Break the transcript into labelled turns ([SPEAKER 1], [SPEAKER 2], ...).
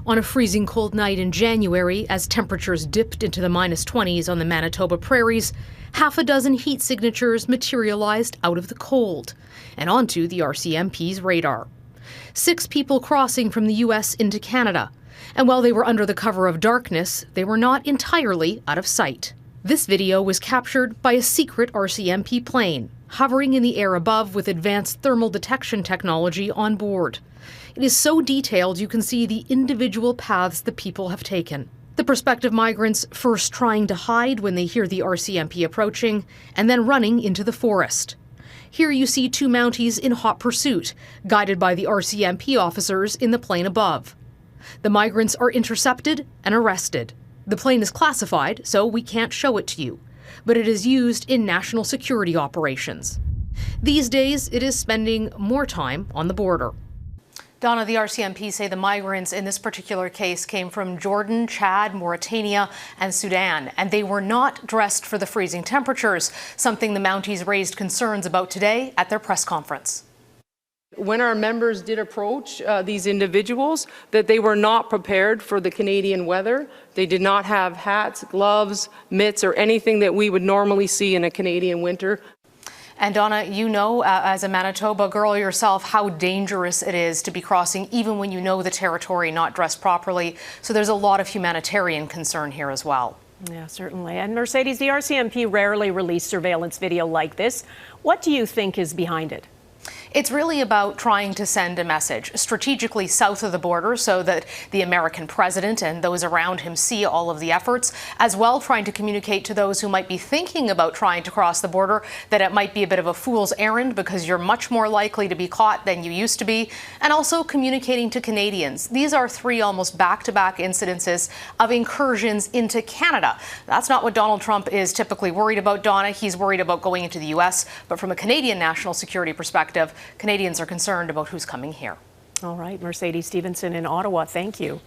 [SPEAKER 1] On a freezing cold night in January, as temperatures dipped into the -20s on the Manitoba prairies, half a dozen heat signatures materialized out of the cold and onto the RCMP's radar. 6 people crossing from the U.S. into Canada, and while they were under the cover of darkness, they were not entirely out of sight. This video was captured by a secret RCMP plane, hovering in the air above with advanced thermal detection technology on board. It is so detailed you can see the individual paths the people have taken. The prospective migrants first trying to hide when they hear the RCMP approaching, and then running into the forest. Here you see 2 Mounties in hot pursuit, guided by the RCMP officers in the plane above. The migrants are intercepted and arrested. The plane is classified, so we can't show it to you, but it is used in national security operations. These days, it is spending more time on the border. Donna, the RCMP say the migrants in this particular case came from Jordan, Chad, Mauritania, and Sudan, and they were not dressed for the freezing temperatures, something the Mounties raised concerns about today at their press conference.
[SPEAKER 2] When our members did approach these individuals, that they were not prepared for the Canadian weather. They did not have hats, gloves, mitts, or anything that we would normally see in a Canadian winter.
[SPEAKER 1] And Donna, you know, as a Manitoba girl yourself, how dangerous it is to be crossing, even when you know the territory, not dressed properly. So there's a lot of humanitarian concern here as well.
[SPEAKER 3] Yeah, certainly. And Mercedes, the RCMP rarely release surveillance video like this. What do you think is behind it?
[SPEAKER 1] It's really about trying to send a message strategically south of the border so that the American president and those around him see all of the efforts, as well trying to communicate to those who might be thinking about trying to cross the border that it might be a bit of a fool's errand because you're much more likely to be caught than you used to be, and also communicating to Canadians. These are 3 almost back-to-back incidences of incursions into Canada. That's not what Donald Trump is typically worried about, Donna. He's worried about going into the U.S., but from a Canadian national security perspective, Canadians are concerned about who's coming here.
[SPEAKER 3] All right, Mercedes Stephenson in Ottawa, thank you.